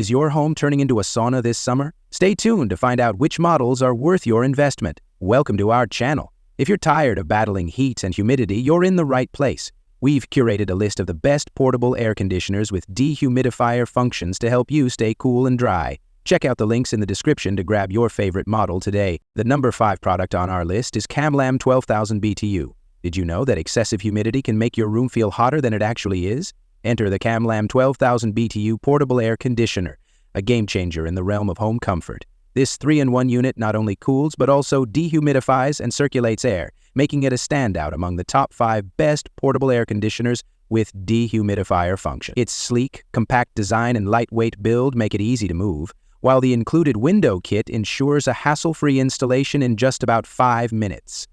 Is your home turning into a sauna this summer? Stay tuned to find out which models are worth your investment. Welcome to our channel. If you're tired of battling heat and humidity, you're in the right place. We've curated a list of the best portable air conditioners with dehumidifier functions to help you stay cool and dry. Check out the links in the description to grab your favorite model today. The number 5 product on our list is KAMLAM 12,000 BTU. Did you know that excessive humidity can make your room feel hotter than it actually is? Enter the KAMLAM 12,000 BTU portable air conditioner, a game changer in the realm of home comfort. This 3-in-1 unit not only cools but also dehumidifies and circulates air, making it a standout among the top 5 best portable air conditioners with dehumidifier function. Its sleek, compact design and lightweight build make it easy to move, while the included window kit ensures a hassle-free installation in just about 5 minutes.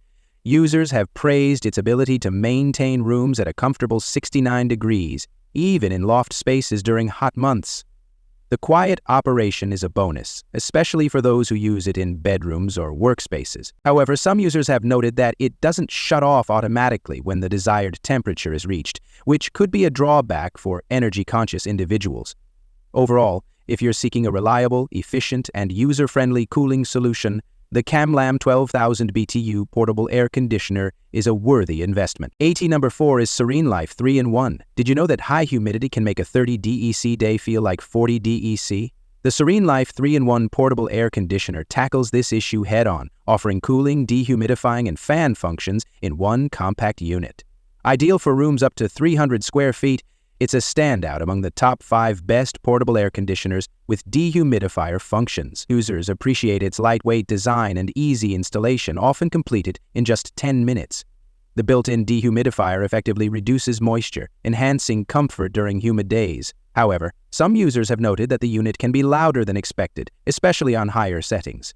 Users have praised its ability to maintain rooms at a comfortable 69 degrees, even in loft spaces during hot months. The quiet operation is a bonus, especially for those who use it in bedrooms or workspaces. However, some users have noted that it doesn't shut off automatically when the desired temperature is reached, which could be a drawback for energy-conscious individuals. Overall, if you're seeking a reliable, efficient, and user-friendly cooling solution, the KAMLAM 12,000 BTU portable air conditioner is a worthy investment. Number 4 is SereneLife 3-in-1. Did you know that high humidity can make a 30 DEC day feel like 40 DEC? The SereneLife 3-in-1 portable air conditioner tackles this issue head-on, offering cooling, dehumidifying, and fan functions in one compact unit. Ideal for rooms up to 300 square feet, it's a standout among the top 5 best portable air conditioners with dehumidifier functions. Users appreciate its lightweight design and easy installation, often completed in just 10 minutes. The built-in dehumidifier effectively reduces moisture, enhancing comfort during humid days. However, some users have noted that the unit can be louder than expected, especially on higher settings.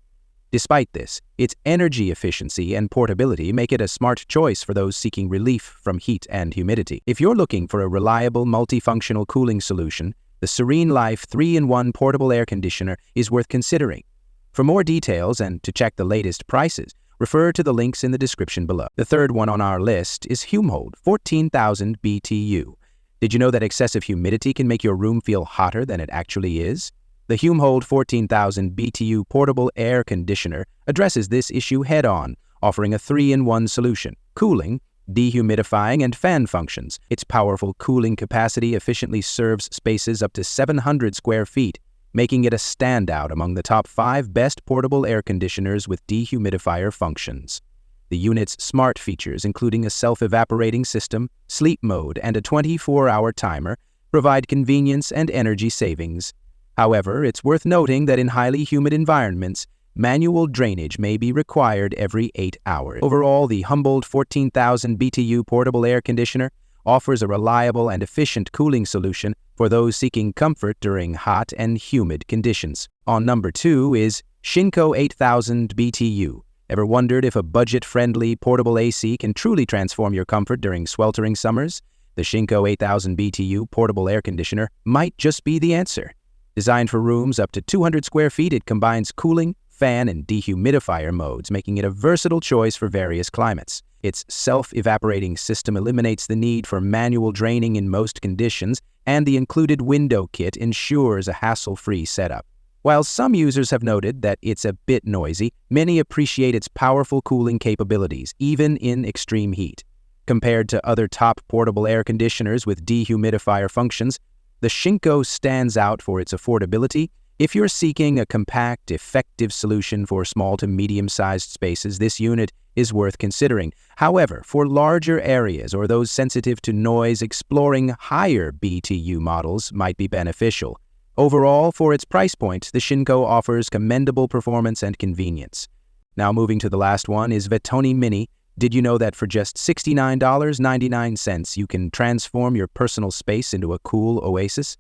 Despite this, its energy efficiency and portability make it a smart choice for those seeking relief from heat and humidity. If you're looking for a reliable, multifunctional cooling solution, the SereneLife 3-in-1 portable air conditioner is worth considering. For more details and to check the latest prices, refer to the links in the description below. The third one on our list is HUMHOLD 14,000 BTU. Did you know that excessive humidity can make your room feel hotter than it actually is? The HUMHOLD 14,000 BTU portable air conditioner addresses this issue head-on, offering a 3-in-1 solution: cooling, dehumidifying, and fan functions. Its powerful cooling capacity efficiently serves spaces up to 700 square feet, making it a standout among the top 5 best portable air conditioners with dehumidifier functions. The unit's smart features, including a self-evaporating system, sleep mode, and a 24-hour timer, provide convenience and energy savings. However, it's worth noting that in highly humid environments, manual drainage may be required every 8 hours. Overall, the HUMHOLD 14,000 BTU portable air conditioner offers a reliable and efficient cooling solution for those seeking comfort during hot and humid conditions. On number 2 is Shinco 8,000 BTU. Ever wondered if a budget-friendly portable AC can truly transform your comfort during sweltering summers? The Shinco 8,000 BTU portable air conditioner might just be the answer. Designed for rooms up to 200 square feet, it combines cooling, fan, and dehumidifier modes, making it a versatile choice for various climates. Its self-evaporating system eliminates the need for manual draining in most conditions, and the included window kit ensures a hassle-free setup. While some users have noted that it's a bit noisy, many appreciate its powerful cooling capabilities, even in extreme heat. Compared to other top portable air conditioners with dehumidifier functions, the Shinco stands out for its affordability. If you're seeking a compact, effective solution for small to medium-sized spaces, this unit is worth considering. However, for larger areas or those sensitive to noise, exploring higher BTU models might be beneficial. Overall, for its price point, the Shinco offers commendable performance and convenience. Now moving to the last one is Vatony Mini. Did you know that for just $69.99 you can transform your personal space into a cool oasis?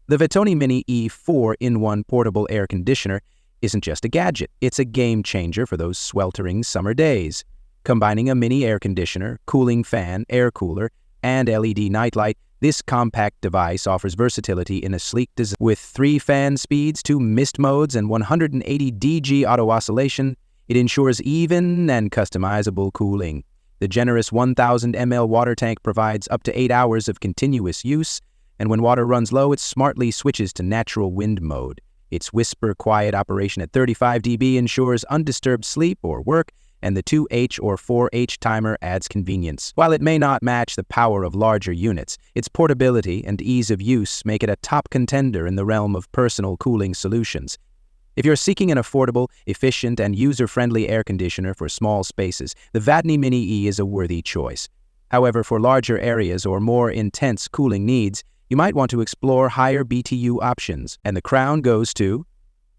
The Vatony Mini E 4-in-1 portable air conditioner isn't just a gadget, it's a game changer for those sweltering summer days. Combining a mini air conditioner, cooling fan, air cooler, and LED nightlight, this compact device offers versatility in a sleek design. With 3 fan speeds, 2 mist modes, and 180 DG auto oscillation, it ensures even and customizable cooling. The generous 1,000 ml water tank provides up to 8 hours of continuous use, and when water runs low, it smartly switches to natural wind mode. Its whisper-quiet operation at 35 dB ensures undisturbed sleep or work, and the 2H or 4H timer adds convenience. While it may not match the power of larger units, its portability and ease of use make it a top contender in the realm of personal cooling solutions. If you're seeking an affordable, efficient, and user-friendly air conditioner for small spaces, the Vatony Mini E is a worthy choice. However, for larger areas or more intense cooling needs, you might want to explore higher BTU options, and the crown goes to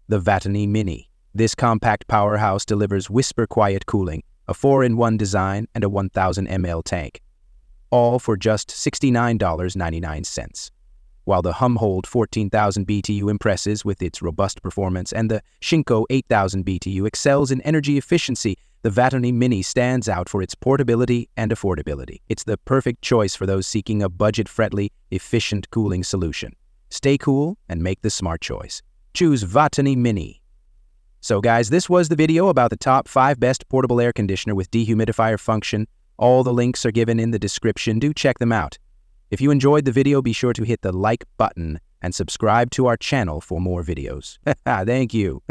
the Vatony Mini. This compact powerhouse delivers whisper-quiet cooling, a 4-in-1 design, and a 1,000 ml tank, all for just $69.99. While the HUMHOLD 14,000 BTU impresses with its robust performance and the Shinco 8,000 BTU excels in energy efficiency, the Vatony Mini stands out for its portability and affordability. It's the perfect choice for those seeking a budget-friendly, efficient cooling solution. Stay cool and make the smart choice. Choose Vatony Mini. So guys, this was the video about the top 5 best portable air conditioner with dehumidifier function. All the links are given in the description. Do check them out. If you enjoyed the video, be sure to hit the like button and subscribe to our channel for more videos. Thank you.